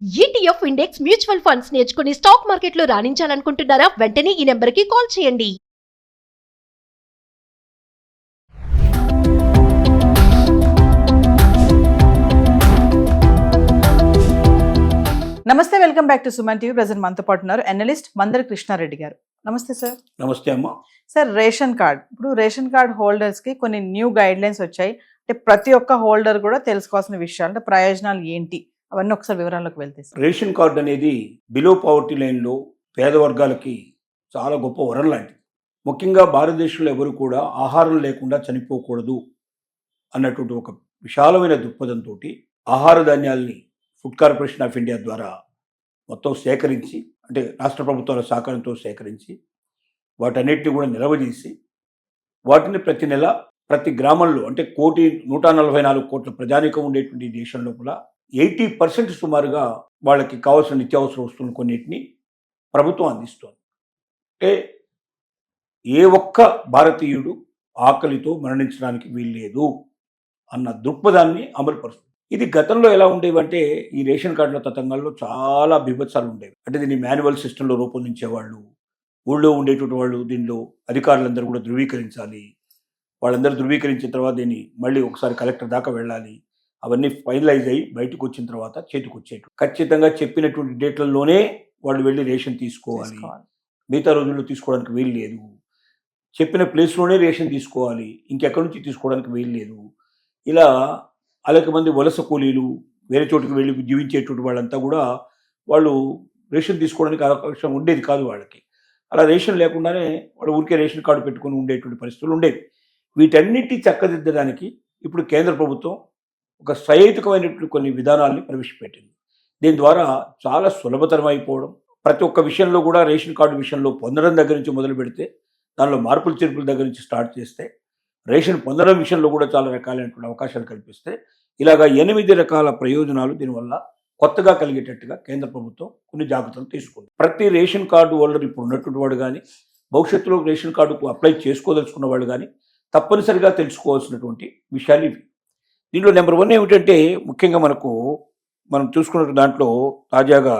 ETF index mutual funds నేర్చుకుని stock మార్కెట్లో రాణించాలనుకుంటున్నారా? వెంటనే ఈ నెంబర్కి కాల్ చేయండి. నమస్తే, welcome back to Suman TV. Present మనతో పాటు ఉన్నారు అనలిస్ట్ మందరి కృష్ణారెడ్డి గారు. నమస్తే సార్. నమస్తే అమ్మా. సార్, రేషన్ కార్డ్, ఇప్పుడు రేషన్ కార్డ్ హోల్డర్స్ కి కొన్ని న్యూ గైడ్ లైన్స్ వచ్చాయి. అంటే ప్రతి ఒక్క హోల్డర్ కూడా తెలుసుకోవాల్సిన విషయాలు, అంటే ప్రయోజనాలు ఏంటి, అవన్నీ ఒకసారి వివరాల్లోకి వెళ్తే సార్. రేషన్ కార్డు అనేది బిలో పవర్టీ లైన్లో పేద వర్గాలకి చాలా గొప్ప వరం లాంటిది. ముఖ్యంగా భారతదేశంలో ఎవరు కూడా ఆహారం లేకుండా చనిపోకూడదు అన్నటువంటి ఒక విశాలమైన దృక్పథంతో ఆహార ధాన్యాల్ని ఫుడ్ కార్పొరేషన్ ఆఫ్ ఇండియా ద్వారా మొత్తం సేకరించి, అంటే రాష్ట్ర ప్రభుత్వాల సహకారంతో సేకరించి వాటన్నిటిని కూడా నిల్వదీసి వాటిని ప్రతి నెల ప్రతి గ్రామంలో, అంటే 144 కోట్ల ప్రజానీకం ఉండేటువంటి దేశం లోపల 80% సుమారుగా వాళ్ళకి కావాల్సిన నిత్యావసర వస్తువులు కొన్నిటిని ప్రభుత్వం అందిస్తోంది. అంటే ఏ ఒక్క భారతీయుడు ఆకలితో మరణించడానికి వీల్లేదు అన్న దృక్పథాన్ని అమలుపరుస్తుంది. ఇది గతంలో ఎలా ఉండేవంటే, ఈ రేషన్ కార్డుల తతంగాల్లో చాలా బిభత్సాలు ఉండేవి. అంటే దీన్ని మాన్యువల్ సిస్టంలో రూపొందించేవాళ్ళు, ఊళ్ళో ఉండేటువంటి వాళ్ళు దీనిలో అధికారులందరూ కూడా ధృవీకరించాలి. వాళ్ళందరూ ధృవీకరించిన తర్వాత దీన్ని మళ్ళీ ఒకసారి కలెక్టర్ దాకా వెళ్ళాలి. అవన్నీ ఫైనలైజ్ అయ్యి బయటకు వచ్చిన తర్వాత చేతికి వచ్చేటు ఖచ్చితంగా చెప్పినటువంటి డేట్లలోనే వాళ్ళు వెళ్ళి రేషన్ తీసుకోవాలి. మిగతా రోజుల్లో తీసుకోవడానికి వీలు లేదు. చెప్పిన ప్లేస్లోనే రేషన్ తీసుకోవాలి, ఇంకెక్కడి నుంచి తీసుకోవడానికి వీలు లేదు. ఇలా అనేక మంది వలస కూలీలు, వేరే చోటుకి వెళ్ళి జీవించేటువంటి వాళ్ళంతా కూడా వాళ్ళు రేషన్ తీసుకోవడానికి అవకాశం ఉండేది కాదు వాళ్ళకి. అలా రేషన్ లేకుండానే వాళ్ళు ఊరికే రేషన్ కార్డు పెట్టుకుని ఉండేటువంటి పరిస్థితులు ఉండేవి. వీటన్నిటి చక్కదిద్దడానికి ఇప్పుడు కేంద్ర ప్రభుత్వం ఒక సహేతుకమైనటువంటి కొన్ని విధానాల్ని ప్రవేశపెట్టింది. దీని ద్వారా చాలా సులభతరం అయిపోవడం, ప్రతి ఒక్క విషయంలో కూడా రేషన్ కార్డు విషయంలో పొందడం దగ్గర నుంచి మొదలు పెడితే, దానిలో మార్పులు చేర్పుల దగ్గర నుంచి స్టార్ట్ చేస్తే, రేషన్ పొందడం విషయంలో కూడా చాలా రకాలైనటువంటి అవకాశాలు కల్పిస్తే, ఇలాగా 8 రకాల ప్రయోజనాలు దీనివల్ల కొత్తగా కలిగేటట్టుగా కేంద్ర ప్రభుత్వం కొన్ని జాగ్రత్తలు తీసుకుంది. ప్రతి రేషన్ కార్డు హోల్డర్ ఇప్పుడు ఉన్నటువంటి వాడు కానీ, భవిష్యత్తులో రేషన్ కార్డుకు అప్లై చేసుకోదలుచుకున్న వాళ్ళు కానీ తప్పనిసరిగా తెలుసుకోవాల్సినటువంటి విషయాలు ఇవి. దీంట్లో నెంబర్ 1 ఏమిటంటే, ముఖ్యంగా మనం చూసుకున్న దాంట్లో తాజాగా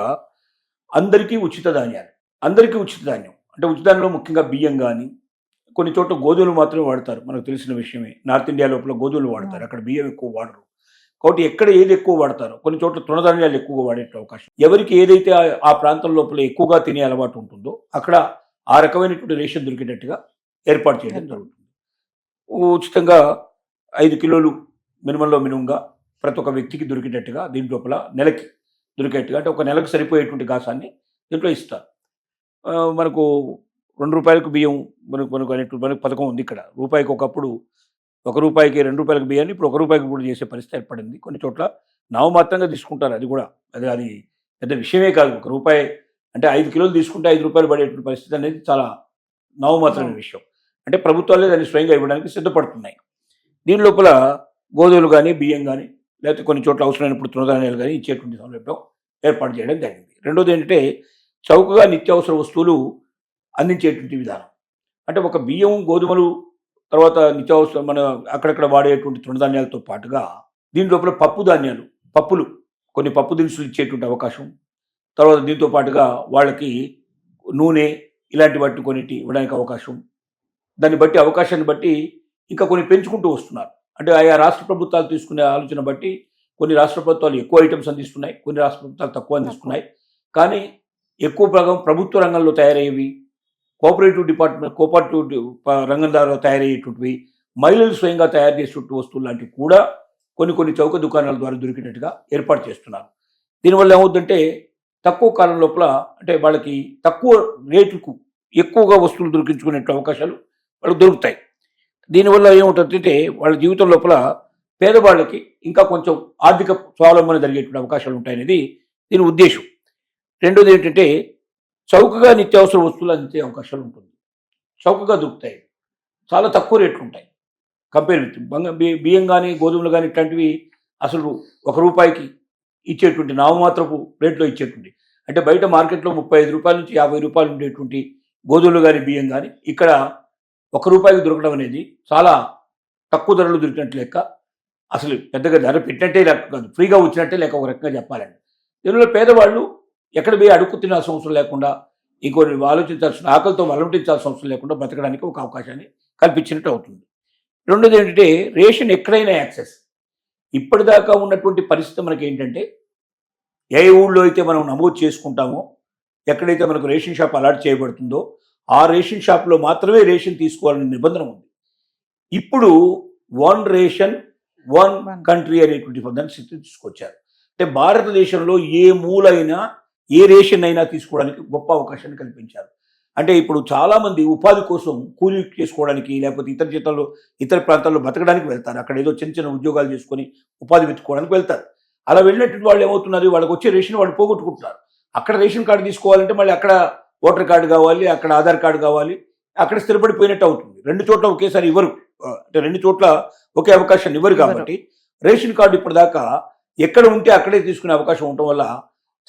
అందరికీ ఉచిత ధాన్యాలు. అందరికీ ఉచిత ధాన్యం అంటే ఉచిత ధాన్యంలో ముఖ్యంగా బియ్యం కానీ, కొన్ని చోట్ల గోధుమలు మాత్రమే వాడతారు, మనకు తెలిసిన విషయమే. నార్త్ ఇండియా లోపల గోధుమలు వాడతారు, అక్కడ బియ్యం ఎక్కువ వాడరు. కాబట్టి ఎక్కడ ఏది ఎక్కువ వాడతారో, కొన్ని చోట్ల తృణధాన్యాలు ఎక్కువగా వాడే అవకాశం. ఎవరికి ఏదైతే ఆ ప్రాంతం లోపల ఎక్కువగా తినే అలవాటు ఉంటుందో అక్కడ ఆ రకమైనటువంటి రేషన్ దొరికేటట్టుగా ఏర్పాటు చేయడం జరుగుతుంది. ఉచితంగా 5 కిలోలు మినిమంగా ప్రతి ఒక్క వ్యక్తికి దొరికేటట్టుగా దీని లోపల నెలకి దొరికేట్టుగా, అంటే ఒక నెలకు సరిపోయేటువంటి గాసాన్ని దీంట్లో ఇస్తారు. మనకు 2 రూపాయలకు బియ్యం మనకు పథకం ఉంది ఇక్కడ. రూపాయికి ఒకప్పుడు 1 రూపాయికి 2 రూపాయలకు బియ్యాన్ని ఇప్పుడు 1 రూపాయికి కూడా చేసే పరిస్థితి ఏర్పడింది. కొన్ని చోట్ల నామమాత్రంగా తీసుకుంటారు. అది కూడా అది పెద్ద విషయమే కాదు. 1 రూపాయి అంటే 5 కిలోలు తీసుకుంటే 5 రూపాయలు పడేటువంటి పరిస్థితి అనేది చాలా నామమాత్రమైన విషయం. అంటే ప్రభుత్వాలే దాన్ని స్వయంగా ఇవ్వడానికి సిద్ధపడుతున్నాయి. దీని లోపల గోధుమలు కానీ, బియ్యం కానీ, లేకపోతే కొన్ని చోట్ల అవసరమైనప్పుడు తృణధాన్యాలు కానీ ఇచ్చేటువంటి సౌలభ్యం ఏర్పాటు చేయడం జరిగింది. రెండోది ఏంటంటే, చౌకగా నిత్యావసర వస్తువులు అందించేటువంటి విధానం. అంటే ఒక బియ్యం, గోధుమలు, తర్వాత నిత్యావసర మన అక్కడక్కడ వాడేటువంటి తృణధాన్యాలతో పాటుగా దీని లోపల పప్పులు, కొన్ని పప్పు దినుసులు ఇచ్చేటువంటి అవకాశం. తర్వాత దీంతో పాటుగా వాళ్ళకి నూనె ఇలాంటి వాటిని కొన్నిటి ఇవ్వడానికి అవకాశం. దాన్ని బట్టి అవకాశాన్ని బట్టి ఇంకా కొన్ని పెంచుకుంటూ వస్తున్నారు. అంటే ఆయా రాష్ట్ర ప్రభుత్వాలు తీసుకునే ఆలోచన బట్టి కొన్ని రాష్ట్ర ప్రభుత్వాలు ఎక్కువ ఐటమ్స్ అందిస్తున్నాయి, కొన్ని రాష్ట్ర ప్రభుత్వాలు తక్కువ అందిస్తున్నాయి. కానీ ఎక్కువ భాగం ప్రభుత్వ రంగంలో తయారయ్యేవి, కోఆపరేటివ్ రంగం ద్వారా తయారయ్యేటువంటివి, మహిళలు స్వయంగా తయారు చేసేటువంటి వస్తువులు లాంటివి కూడా కొన్ని చౌక దుకాణాల ద్వారా దొరికేటట్టుగా ఏర్పాటు చేస్తున్నారు. దీనివల్ల ఏమవుతుందంటే, తక్కువ కాలం లోపల, అంటే వాళ్ళకి తక్కువ రేటుకు ఎక్కువగా వస్తువులు దొరికించుకునే అవకాశాలు వాళ్ళకి దొరుకుతాయి. దీనివల్ల ఏముంటుందంటే, వాళ్ళ జీవితం లోపల పేదవాళ్ళకి ఇంకా కొంచెం ఆర్థిక స్వావలంబన జరిగేటువంటి అవకాశాలు ఉంటాయనేది దీని ఉద్దేశం. రెండోది ఏంటంటే, చౌకగా నిత్యావసర వస్తువులు అందించే అవకాశాలు ఉంటుంది. చౌకగా దొరుకుతాయి, చాలా తక్కువ రేట్లు ఉంటాయి కంపేర్ విత్ బియ్యం కానీ, గోధుమలు కానీ ఇట్లాంటివి అసలు 1 రూపాయికి ఇచ్చేటువంటి నామమాత్రపు రేట్లో ఇచ్చేటువంటి, అంటే బయట మార్కెట్లో 35 రూపాయల నుంచి 50 రూపాయలు ఉండేటువంటి గోధుమలు కానీ, బియ్యం కానీ ఇక్కడ 1 రూపాయికి దొరకడం అనేది చాలా తక్కువ ధరలు దొరికినట్టు లెక్క. అసలు పెద్దగా ధర పెట్టినట్టే లెక్క కాదు, ఫ్రీగా వచ్చినట్టే లెక్క ఒక రకంగా చెప్పాలండి. దీనిలో పేదవాళ్ళు ఎక్కడ పోయి అడుక్కు తినాల్సిన అవసరం లేకుండా ఇంకొన్ని ఆలోచించాల్సిన ఆకలితో వలంటించాల్సిన అవసరం లేకుండా బతకడానికి ఒక అవకాశాన్ని కల్పించినట్టు అవుతుంది. రెండోది ఏంటంటే రేషన్ ఎక్కడైనా యాక్సెస్. ఇప్పటిదాకా ఉన్నటువంటి పరిస్థితి మనకి ఏంటంటే ఏ ఊళ్ళో అయితే మనం నమోదు చేసుకుంటామో, ఎక్కడైతే మనకు రేషన్ షాప్ అలాట్ చేయబడుతుందో ఆ రేషన్ షాప్లో మాత్రమే రేషన్ తీసుకోవాలనే నిబంధన ఉంది. ఇప్పుడు వన్ రేషన్ వన్ కంట్రీ అనేటువంటి పదాన్ని తీసుకొచ్చారు. అంటే భారతదేశంలో ఏ మూలైనా ఏ రేషన్ అయినా తీసుకోవడానికి గొప్ప అవకాశాన్ని కల్పించారు. అంటే ఇప్పుడు చాలామంది ఉపాధి కోసం కూలీ చేసుకోవడానికి లేకపోతే ఇతర ప్రాంతాల్లో బతకడానికి వెళ్తారు. అక్కడ ఏదో చిన్న చిన్న ఉద్యోగాలు చేసుకొని ఉపాధి వెతుక్కోవడానికి వెళ్తారు. అలా వెళ్ళినటువంటి వాళ్ళు ఏమవుతున్నారు, వాళ్ళకి వచ్చే రేషన్ వాళ్ళు పోగొట్టుకుంటున్నారు. అక్కడ రేషన్ కార్డు తీసుకోవాలంటే మళ్ళీ అక్కడ ఓటర్ కార్డు కావాలి, అక్కడ ఆధార్ కార్డు కావాలి, అక్కడ స్థిరపడిపోయినట్టు అవుతుంది. రెండు చోట్ల ఒకేసారి ఇవ్వరు, అంటే రెండు చోట్ల ఒకే అవకాశాన్ని ఇవ్వరు. కాబట్టి రేషన్ కార్డు ఇప్పటిదాకా ఎక్కడ ఉంటే అక్కడే తీసుకునే అవకాశం ఉండటం వల్ల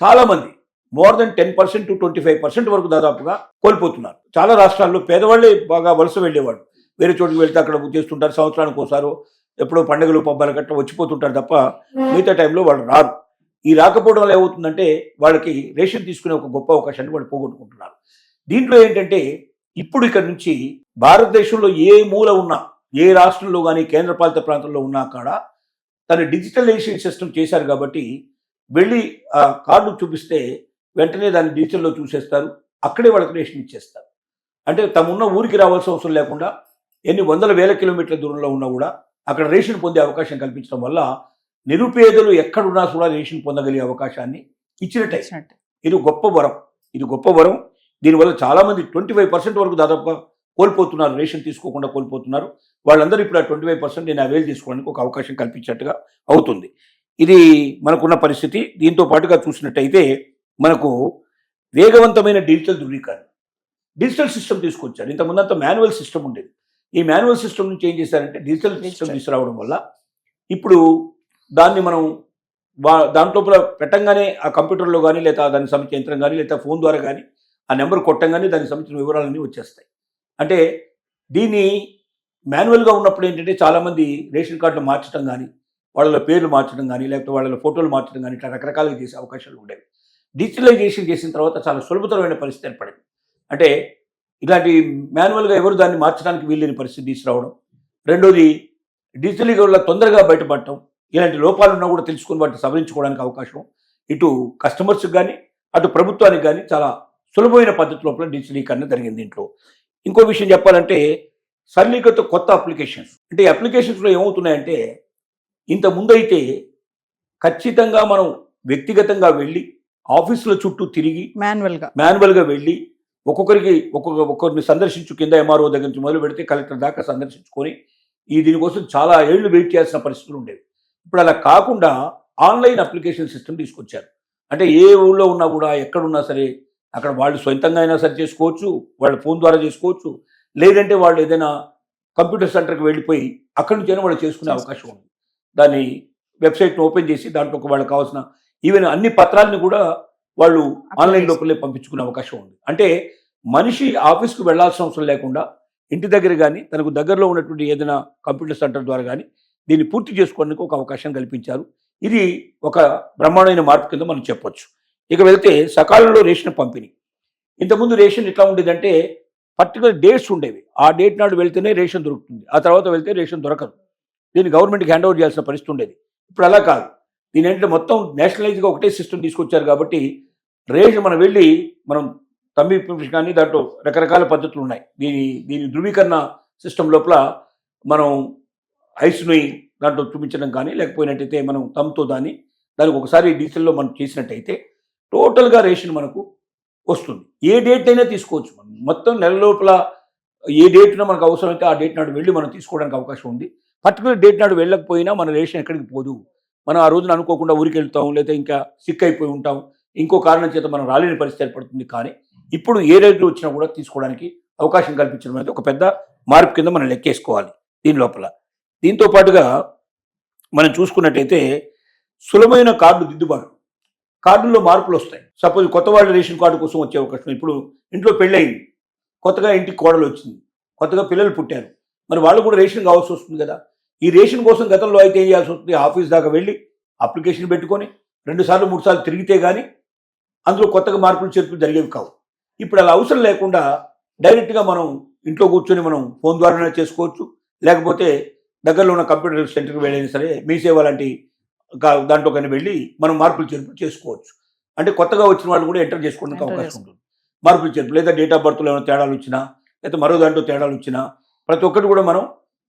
చాలామంది మోర్ దెన్ 10% to 25% వరకు దాదాపుగా కోల్పోతున్నారు. చాలా రాష్ట్రాల్లో పేదవాళ్ళే బాగా వలస వెళ్ళేవాడు, వేరే చోటుకి వెళ్తే అక్కడ చేస్తుంటారు. సంవత్సరానికి ఒకసారి ఎప్పుడో పండుగలు పబ్బాల గట్రా వచ్చిపోతుంటారు తప్ప మిగతా టైంలో వాళ్ళు రారు. ఈ రాకపోవడం వల్ల ఏమవుతుందంటే వాళ్ళకి రేషన్ తీసుకునే ఒక గొప్ప అవకాశాన్ని వాళ్ళు పోగొట్టుకుంటున్నారు. దీంట్లో ఏంటంటే ఇప్పుడు ఇక్కడ నుంచి భారతదేశంలో ఏ మూల ఉన్నా, ఏ రాష్ట్రంలో కానీ కేంద్రపాలిత ప్రాంతంలో ఉన్నా కాడ తన డిజిటలైజేషన్ సిస్టమ్ చేశారు. కాబట్టి వెళ్ళి ఆ కార్డు చూపిస్తే వెంటనే దాన్ని డిజిటల్లో చూసేస్తారు, అక్కడే వాళ్ళకి రేషన్ ఇచ్చేస్తారు. అంటే తమున్న ఊరికి రావాల్సిన అవసరం లేకుండా ఎన్ని వందల వేల కిలోమీటర్ల దూరంలో ఉన్నా కూడా అక్కడ రేషన్ పొందే అవకాశం కల్పించడం వల్ల నిరుపేదలు ఎక్కడున్నా కూడా రేషన్ పొందగలిగే అవకాశాన్ని ఇచ్చినట్టే. ఇది గొప్ప వరం. దీనివల్ల చాలామంది 25% వరకు దాదాపుగా కోల్పోతున్నారు, రేషన్ తీసుకోకుండా కోల్పోతున్నారు. వాళ్ళందరూ ఇప్పుడు ఆ 25% నేను అవైల్ చేసుకోవడానికి ఒక అవకాశం కల్పించినట్టుగా అవుతుంది. ఇది మనకున్న పరిస్థితి. దీంతో పాటుగా చూసినట్టయితే మనకు వేగవంతమైన డిజిటల్ సిస్టమ్ తీసుకొచ్చారు. ఇంతకుముందంతా మాన్యువల్ సిస్టమ్ ఉండేది. ఈ మాన్యువల్ సిస్టమ్ నుంచి ఏం చేశారంటే డిజిటల్ సిస్టమ్ తీసుకురావడం వల్ల ఇప్పుడు దాన్ని మనం దాంట్లో పెట్టంగానే ఆ కంప్యూటర్లో కానీ లేదా దానికి సంబంధించిన యంత్రం కానీ లేదా ఫోన్ ద్వారా కానీ ఆ నెంబర్ కొట్టంగానే దానికి సంబంధించిన వివరాలన్నీ వచ్చేస్తాయి. అంటే దీన్ని మాన్యువల్గా ఉన్నప్పుడు ఏంటంటే చాలామంది రేషన్ కార్డులు మార్చడం కానీ, వాళ్ళ పేర్లు మార్చడం కానీ, లేకపోతే వాళ్ళ ఫోటోలు మార్చడం కానీ ఇట్లా రకరకాలుగా చేసే అవకాశాలు ఉండేవి. డిజిటలైజేషన్ చేసిన తర్వాత చాలా సులభతరమైన పరిస్థితి ఏర్పడింది. అంటే ఇలాంటి మాన్యువల్గా ఎవరు దాన్ని మార్చడానికి వీల్లేని పరిస్థితి తీసుకురావడం. రెండోది డిజిటల్గా వల్ల తొందరగా బయటపడటం, ఇలాంటి లోపాలు ఉన్నా కూడా తెలుసుకుని వాటిని సవరించుకోవడానికి అవకాశం ఇటు కస్టమర్స్కి కానీ అటు ప్రభుత్వానికి కానీ చాలా సులభమైన పద్ధతి లోపల డిజిటలీకరణ జరిగింది. దీంట్లో ఇంకో విషయం చెప్పాలంటే సరళీకృత కొత్త అప్లికేషన్స్. అంటే అప్లికేషన్స్లో ఏమవుతున్నాయంటే ఇంత ముందైతే ఖచ్చితంగా మనం వ్యక్తిగతంగా వెళ్ళి ఆఫీసుల చుట్టూ తిరిగి మాన్యువల్గా వెళ్ళి ఒక్కొక్కరిని సందర్శించు, కింద ఎంఆర్ఓ దగ్గర నుంచి మొదలు పెడితే కలెక్టర్ దాకా సందర్శించుకొని దీనికోసం చాలా ఏళ్లు వెయిట్ చేయాల్సిన పరిస్థితులు ఉండేవి. ఇప్పుడు అలా కాకుండా ఆన్లైన్ అప్లికేషన్ సిస్టమ్ తీసుకొచ్చారు. అంటే ఏ ఊళ్ళో ఉన్నా కూడా ఎక్కడున్నా సరే అక్కడ వాళ్ళు సొంతంగా అయినా సరి చేసుకోవచ్చు, వాళ్ళ ఫోన్ ద్వారా చేసుకోవచ్చు, లేదంటే వాళ్ళు ఏదైనా కంప్యూటర్ సెంటర్కి వెళ్ళిపోయి అక్కడి నుంచైనా వాళ్ళు చేసుకునే అవకాశం ఉంది. దాన్ని వెబ్సైట్ని ఓపెన్ చేసి దాంట్లో వాళ్ళకి కావాల్సిన ఈవెన్ అన్ని పత్రాలను కూడా వాళ్ళు ఆన్లైన్ లోపలే పంపించుకునే అవకాశం ఉంది. అంటే మనిషి ఆఫీస్కి వెళ్లాల్సిన అవసరం లేకుండా ఇంటి దగ్గర కానీ తనకు దగ్గరలో ఉన్నటువంటి ఏదైనా కంప్యూటర్ సెంటర్ ద్వారా కానీ దీన్ని పూర్తి చేసుకోవడానికి ఒక అవకాశం కల్పించారు. ఇది ఒక బ్రహ్మాండమైన మార్పు కింద మనం చెప్పొచ్చు. ఇక వెళ్తే సకాలంలో రేషన్ పంపిణీ. ఇంతకుముందు రేషన్ ఎట్లా ఉండేదంటే పర్టికులర్ డేట్స్ ఉండేవి. ఆ డేట్ నాడు వెళ్తేనే రేషన్ దొరుకుతుంది, ఆ తర్వాత వెళ్తే రేషన్ దొరకదు. దీన్ని గవర్నమెంట్కి హ్యాండ్ ఓవర్ చేయాల్సిన పరిస్థితి ఉండేది. ఇప్పుడు అలా కాదు. దీని ఏంటంటే మొత్తం నేషనలైజ్గా ఒకటే సిస్టమ్ తీసుకొచ్చారు. కాబట్టి రేషన్ మనం వెళ్ళి మనం తమ్మి కానీ దాంట్లో రకరకాల పద్ధతులు ఉన్నాయి. దీని ధృవీకరణ సిస్టమ్ లోపల మనం ఐస్ని దాంట్లో చూపించడం కానీ లేకపోయినట్టయితే మనం తమ్తో దానికి ఒకసారి డిజిటల్లో మనం చేసినట్టయితే టోటల్గా రేషన్ మనకు వస్తుంది. ఏ డేట్ అయినా తీసుకోవచ్చు. మనం మొత్తం నెల లోపల ఏ డేట్న మనకు అవసరమైతే ఆ డేట్ నాడు వెళ్ళి మనం తీసుకోవడానికి అవకాశం ఉంది. పర్టికులర్ డేట్ నాడు వెళ్ళకపోయినా మన రేషన్ ఎక్కడికి పోదు. మనం ఆ రోజున అనుకోకుండా ఊరికి వెళ్తాం, లేదా ఇంకా సిక్ అయిపోయి ఉంటాం, ఇంకో కారణం చేత మనం రాలేని పరిస్థితి ఏర్పడుతుంది. కానీ ఇప్పుడు ఏ రేట్లు వచ్చినా కూడా తీసుకోవడానికి అవకాశం కల్పించడం అనేది ఒక పెద్ద మార్పు కింద మనం లెక్కేసుకోవాలి దీని లోపల. దీంతో పాటుగా మనం చూసుకున్నట్టయితే సులభమైన కార్డు దిద్దుబాటు, కార్డుల్లో మార్పులు వస్తాయి. సపోజ్ కొత్త వాళ్ళు రేషన్ కార్డు కోసం వచ్చే అవకాశం. ఇప్పుడు ఇంట్లో పెళ్ళయింది, కొత్తగా ఇంటికి కోడలు వచ్చింది, కొత్తగా పిల్లలు పుట్టారు, మరి వాళ్ళు కూడా రేషన్ కావాల్సి వస్తుంది కదా. ఈ రేషన్ కోసం గతంలో అయితే ఏం చేయాల్సి వస్తుంది, ఆఫీస్ దాకా వెళ్ళి అప్లికేషన్ పెట్టుకొని 2 సార్లు 3 సార్లు తిరిగితే కానీ అందులో కొత్తగా మార్పులు చేర్పులు జరిగేవి కావు. ఇప్పుడు అలా అవసరం లేకుండా డైరెక్ట్గా మనం ఇంట్లో కూర్చొని మనం ఫోన్ ద్వారానే చేసుకోవచ్చు, లేకపోతే దగ్గరలో ఉన్న కంప్యూటర్ సెంటర్కి వెళ్ళైనా సరే మీ సేవ లాంటి దాంట్లో కానీ వెళ్ళి మనం మార్పులు చేర్పులు చేసుకోవచ్చు. అంటే కొత్తగా వచ్చిన వాళ్ళు కూడా ఎంటర్ చేసుకోవడానికి అవకాశం ఉంటుంది. మార్పులు చేర్పులు లేదా డేట్ ఆఫ్ బర్త్లో ఏమైనా తేడాలు వచ్చినా లేదా మరో దాంట్లో తేడాలు వచ్చినా ప్రతి ఒక్కటి కూడా మనం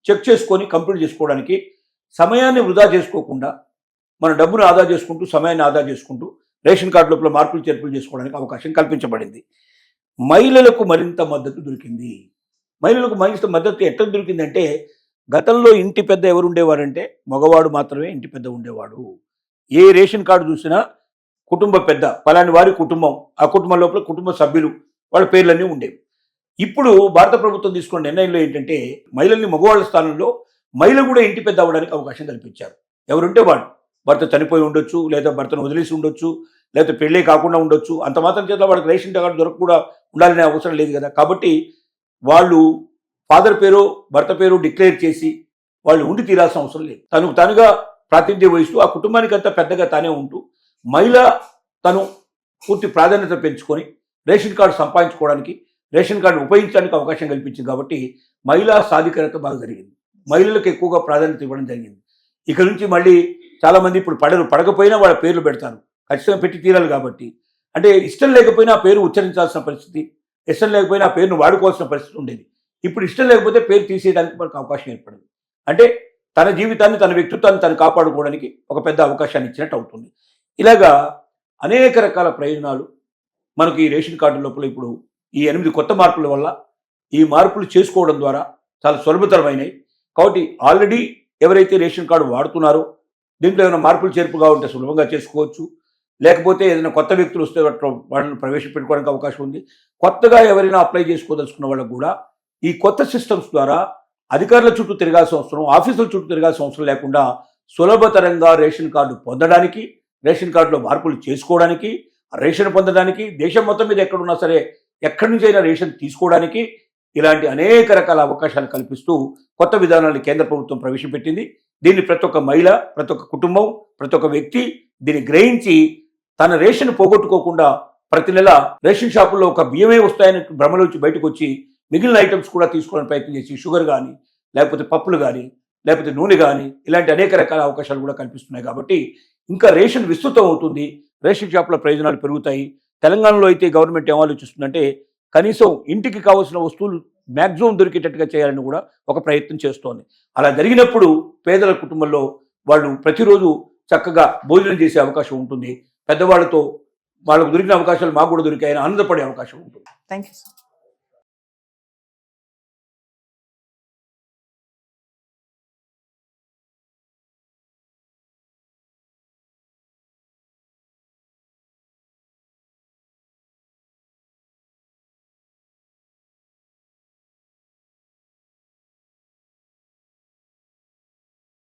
చెక్ చేసుకొని కంప్లీట్ చేసుకోవడానికి, సమయాన్ని వృధా చేసుకోకుండా మన డబ్బును ఆదా చేసుకుంటూ సమయాన్ని ఆదా చేసుకుంటూ రేషన్ కార్డు లోపల మార్పులు చేర్పులు చేసుకోవడానికి అవకాశం కల్పించబడింది. మహిళలకు మరింత మద్దతు దొరికింది. మహిళలకు మరింత మద్దతు ఎట్లా దొరికిందంటే, గతంలో ఇంటి పెద్ద ఎవరు ఉండేవారంటే మగవాడు మాత్రమే ఇంటి పెద్ద ఉండేవాడు. ఏ రేషన్ కార్డు చూసినా కుటుంబ పెద్ద పలాని వారి కుటుంబం, ఆ కుటుంబం లోపల కుటుంబ సభ్యులు వాళ్ళ పేర్లన్నీ ఉండేవి. ఇప్పుడు భారత ప్రభుత్వం తీసుకున్న నిర్ణయంలో ఏంటంటే, మహిళల్ని మగవాళ్ళ స్థానంలో మహిళ కూడా ఇంటి పెద్ద అవ్వడానికి అవకాశం కల్పించారు. ఎవరుంటే వాడు భర్త చనిపోయి ఉండొచ్చు, లేదా భర్తను వదిలేసి ఉండొచ్చు, లేకపోతే పెళ్ళే కాకుండా ఉండొచ్చు. అంత మాత్రం చేత వాడికి రేషన్ కార్డు దొరక కూడా ఉండాలనే అవసరం లేదు కదా. కాబట్టి వాళ్ళు ఫాదర్ పేరు భర్త పేరు డిక్లేర్ చేసి వాళ్ళు ఉండి తీరాల్సిన అవసరం లేదు. తనుగా ప్రాతినిధ్యం వహిస్తూ ఆ కుటుంబానికి అంతా పెద్దగా తానే ఉంటూ మహిళ తను పూర్తి ప్రాధాన్యత పెంచుకొని రేషన్ కార్డు సంపాదించుకోవడానికి, రేషన్ కార్డు ఉపయోగించడానికి అవకాశం కల్పించింది. కాబట్టి మహిళా సాధికారత బాగా జరిగింది. మహిళలకు ఎక్కువగా ప్రాధాన్యత ఇవ్వడం జరిగింది. ఇక నుంచి మళ్ళీ చాలామంది ఇప్పుడు పడకపోయినా వాళ్ళ పేర్లు పెడతారు, ఖచ్చితంగా పెట్టి తీరాలి. కాబట్టి అంటే ఇష్టం లేకపోయినా ఆ పేరు ఉచ్చరించాల్సిన పరిస్థితి, ఇష్టం లేకపోయినా ఆ పేరును వాడుకోవాల్సిన పరిస్థితి ఉండేది. ఇప్పుడు ఇష్టం లేకపోతే పేరు తీసేయడానికి మనకు అవకాశం ఏర్పడింది. అంటే తన జీవితాన్ని, తన వ్యక్తిత్వాన్ని తను కాపాడుకోవడానికి ఒక పెద్ద అవకాశాన్ని ఇచ్చినట్టు అవుతుంది. ఇలాగా అనేక రకాల ప్రయోజనాలు మనకి ఈ రేషన్ కార్డు లోపల ఇప్పుడు ఈ 8 కొత్త మార్పుల వల్ల, ఈ మార్పులు చేసుకోవడం ద్వారా చాలా సులభతరమైనవి. కాబట్టి ఆల్రెడీ ఎవరైతే రేషన్ కార్డు వాడుతున్నారో దీంట్లో ఏమైనా మార్పులు చేర్పుగా ఉంటే సులభంగా చేసుకోవచ్చు. లేకపోతే ఏదైనా కొత్త వ్యక్తులు వస్తే వాళ్ళని ప్రవేశపెట్టుకోవడానికి అవకాశం ఉంది. కొత్తగా ఎవరైనా అప్లై చేసుకోదలుచుకున్న వాళ్ళకు కూడా ఈ కొత్త సిస్టమ్స్ ద్వారా అధికారుల చుట్టూ తిరగాల్సిన అవసరం, ఆఫీసుల చుట్టూ తిరగాల్సిన అవసరం లేకుండా సులభతరంగా రేషన్ కార్డు పొందడానికి, రేషన్ కార్డులో మార్పులు చేసుకోవడానికి, రేషన్ పొందడానికి, దేశం మొత్తం మీద ఎక్కడున్నా సరే ఎక్కడి నుంచి అయినా రేషన్ తీసుకోవడానికి ఇలాంటి అనేక రకాల అవకాశాలు కల్పిస్తూ కొత్త విధానాన్ని కేంద్ర ప్రభుత్వం ప్రవేశపెట్టింది. దీన్ని ప్రతి ఒక్క మహిళ, ప్రతి ఒక్క కుటుంబం, ప్రతి ఒక్క వ్యక్తి దీన్ని గ్రహించి తన రేషన్ పోగొట్టుకోకుండా ప్రతి నెల రేషన్ షాపుల్లో ఒక బియ్యమే వస్తాయని భ్రమలోంచి బయటకు వచ్చి మిగిలిన ఐటమ్స్ కూడా తీసుకోవడానికి ప్రయత్నం చేసి షుగర్ కానీ, లేకపోతే పప్పులు కానీ, లేకపోతే నూనె కానీ ఇలాంటి అనేక రకాల అవకాశాలు కూడా కల్పిస్తున్నాయి. కాబట్టి ఇంకా రేషన్ విస్తృతం అవుతుంది, రేషన్ షాపుల ప్రయోజనాలు పెరుగుతాయి. తెలంగాణలో అయితే గవర్నమెంట్ ఏం ఆలోచిస్తుందంటే, కనీసం ఇంటికి కావాల్సిన వస్తువులు మ్యాక్సిమం దొరికేటట్టుగా చేయాలని కూడా ఒక ప్రయత్నం చేస్తోంది. అలా జరిగినప్పుడు పేదల కుటుంబంలో వాళ్ళు ప్రతిరోజు చక్కగా భోజనం చేసే అవకాశం ఉంటుంది. పెద్దవాళ్ళతో వాళ్ళకు దొరికిన అవకాశాలు మాకు కూడా దొరికాయని ఆనందపడే అవకాశం ఉంటుంది. Thank you.